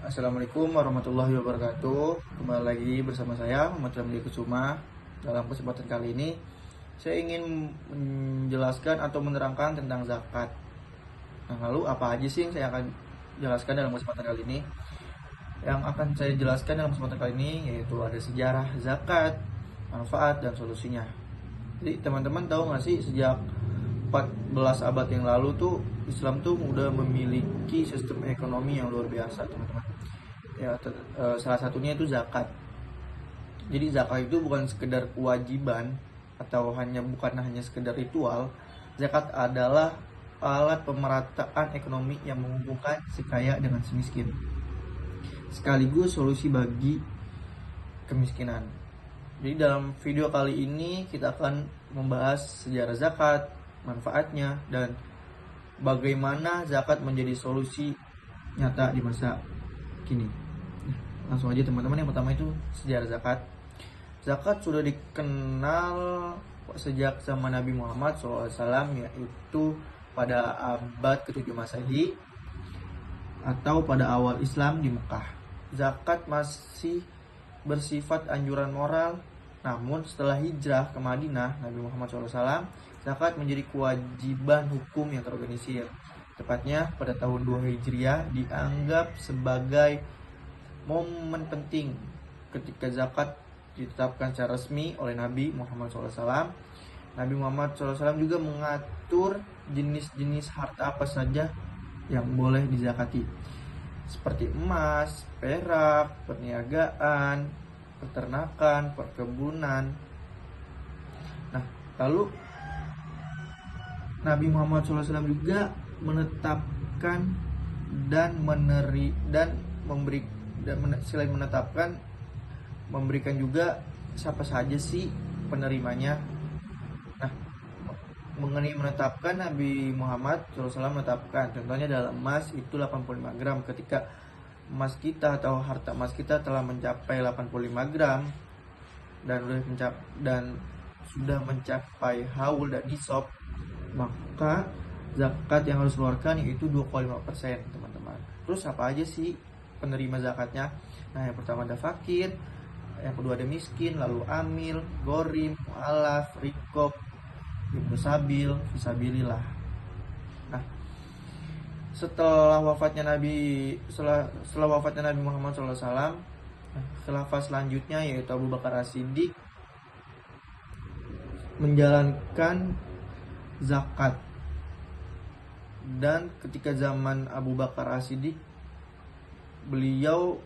Assalamualaikum warahmatullahi wabarakatuh. Kembali lagi bersama saya Muhammad Ramli Kusuma. Dalam kesempatan kali ini saya ingin menjelaskan atau menerangkan tentang zakat. Nah, lalu apa aja sih yang saya akan jelaskan dalam kesempatan kali ini? Yang akan saya jelaskan dalam kesempatan kali ini yaitu ada sejarah zakat, manfaat dan solusinya. Jadi teman-teman tahu nggak sih, sejak 14 abad yang lalu tuh Islam tuh udah memiliki sistem ekonomi yang luar biasa, teman-teman. Ya, salah satunya itu zakat. Jadi zakat itu bukan sekedar kewajiban atau bukan hanya sekedar ritual. Zakat adalah alat pemerataan ekonomi yang menghubungkan si kaya dengan si miskin, sekaligus solusi bagi kemiskinan. Jadi dalam video kali ini kita akan membahas sejarah zakat, manfaatnya, dan bagaimana zakat menjadi solusi nyata di masa kini. Langsung aja teman-teman, yang pertama itu sejarah zakat. Zakat sudah dikenal sejak zaman Nabi Muhammad SAW, yaitu pada abad ke-7 Masehi atau pada awal Islam di Mekah. Zakat masih bersifat anjuran moral, namun setelah hijrah ke Madinah Nabi Muhammad SAW, zakat menjadi kewajiban hukum yang terorganisir. Tepatnya pada tahun 2 Hijriah, dianggap sebagai momen penting ketika zakat ditetapkan secara resmi oleh Nabi Muhammad SAW. Nabi Muhammad SAW juga mengatur jenis-jenis harta apa saja yang boleh dizakati, seperti emas, perak, perniagaan, peternakan, perkebunan. Nah, lalu Nabi Muhammad SAW juga menetapkan dan selain menetapkan, memberikan juga siapa saja sih penerimanya. Nah, mengenai menetapkan, Nabi Muhammad SAW menetapkan, contohnya dalam emas itu 85 gram. Ketika emas kita atau harta emas kita telah mencapai 85 gram dan sudah mencapai haul dan nisab, maka zakat yang harus dikeluarkan yaitu 2,5%, teman-teman. Terus apa aja sih penerima zakatnya? Nah, yang pertama ada fakir, yang kedua ada miskin, lalu amil, gorim, mu'alaf, rikob, ibnu sabil, fisabilillah. Nah, setelah wafatnya Nabi Muhammad SAW, khilafah selanjutnya yaitu Abu Bakar As-Siddiq menjalankan zakat. Dan ketika zaman Abu Bakar As-Siddiq, beliau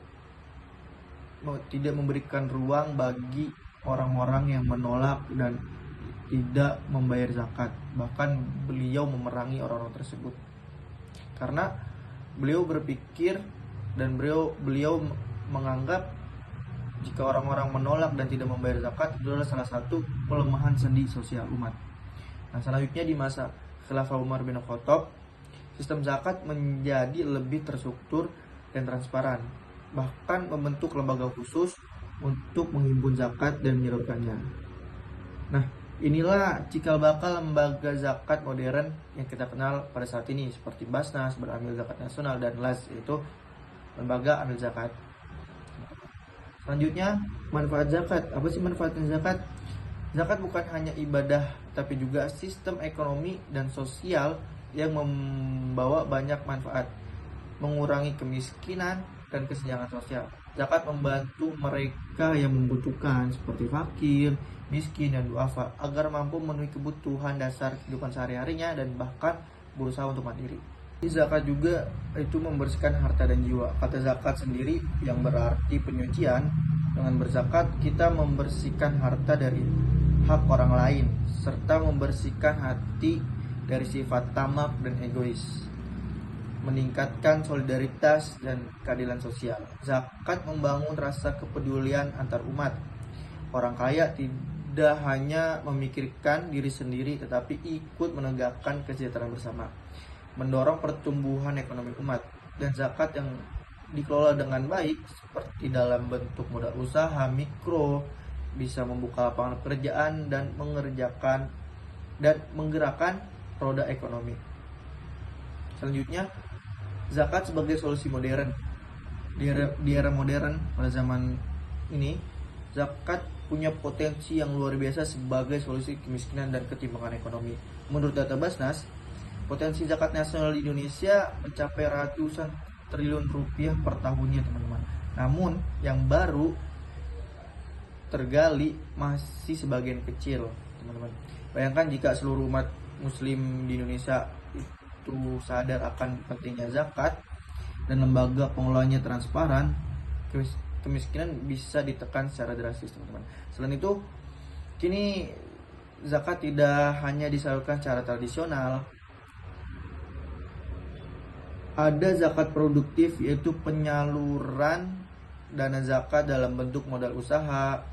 tidak memberikan ruang bagi orang-orang yang menolak dan tidak membayar zakat. Bahkan beliau memerangi orang-orang tersebut, karena beliau berpikir dan beliau menganggap jika orang-orang menolak dan tidak membayar zakat itu adalah salah satu pelemahan sendi sosial umat. Nah, selanjutnya di masa Khilafah Umar bin Khattab, sistem zakat menjadi lebih terstruktur dan transparan, bahkan membentuk lembaga khusus untuk menghimpun zakat dan menyalurkannya. Nah, inilah cikal bakal lembaga zakat modern yang kita kenal pada saat ini, seperti Basnas, Beramil Zakat Nasional, dan LAS, yaitu lembaga amil zakat. Selanjutnya, manfaat zakat. Apa sih manfaatnya zakat? Zakat bukan hanya ibadah, tapi juga sistem ekonomi dan sosial yang membawa banyak manfaat, mengurangi kemiskinan dan kesenjangan sosial. Zakat membantu mereka yang membutuhkan seperti fakir, miskin, dan duafa agar mampu memenuhi kebutuhan dasar kehidupan sehari-harinya dan bahkan berusaha untuk mandiri. Zakat juga itu membersihkan harta dan jiwa. Kata zakat sendiri yang berarti penyucian. Dengan berzakat kita membersihkan harta dari hak orang lain serta membersihkan hati dari sifat tamak dan egois, meningkatkan solidaritas dan keadilan sosial. Zakat membangun rasa kepedulian antar umat. Orang kaya tidak hanya memikirkan diri sendiri tetapi ikut menegakkan kesejahteraan bersama, mendorong pertumbuhan ekonomi umat. Dan zakat yang dikelola dengan baik seperti dalam bentuk modal usaha mikro bisa membuka lapangan pekerjaan dan menggerakkan roda ekonomi. Selanjutnya, zakat sebagai solusi modern. Di era modern pada zaman ini, zakat punya potensi yang luar biasa sebagai solusi kemiskinan dan ketimpangan ekonomi. Menurut data Basnas, potensi zakat nasional di Indonesia mencapai ratusan triliun rupiah per tahunnya, teman-teman. Namun yang baru tergali masih sebagian kecil, teman-teman. Bayangkan jika seluruh umat muslim di Indonesia itu sadar akan pentingnya zakat dan lembaga pengelolanya transparan, kemiskinan bisa ditekan secara drastis, teman-teman. Selain itu, kini zakat tidak hanya disalurkan secara tradisional. Ada zakat produktif, yaitu penyaluran dana zakat dalam bentuk modal usaha,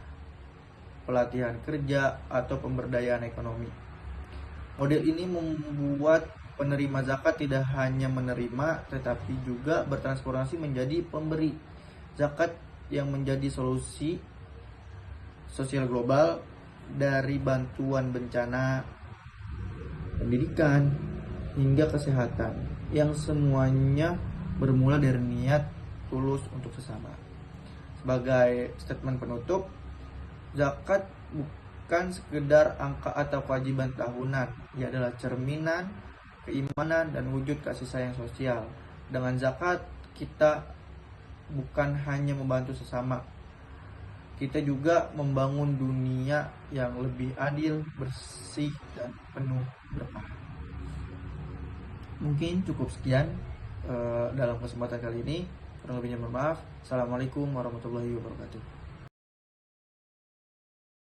pelatihan kerja, atau pemberdayaan ekonomi. Model ini membuat penerima zakat tidak hanya menerima, tetapi juga bertransformasi menjadi pemberi zakat yang menjadi solusi sosial global, dari bantuan bencana, pendidikan, hingga kesehatan, yang semuanya bermula dari niat tulus untuk sesama. Sebagai statement penutup, zakat bukan sekedar angka atau kewajiban tahunan, ia adalah cerminan keimanan dan wujud kasih sayang sosial. Dengan zakat, kita bukan hanya membantu sesama, kita juga membangun dunia yang lebih adil, bersih, dan penuh berkah. Mungkin cukup sekian dalam kesempatan kali ini. Kurang lebihnya mohon maaf. Assalamualaikum warahmatullahi wabarakatuh.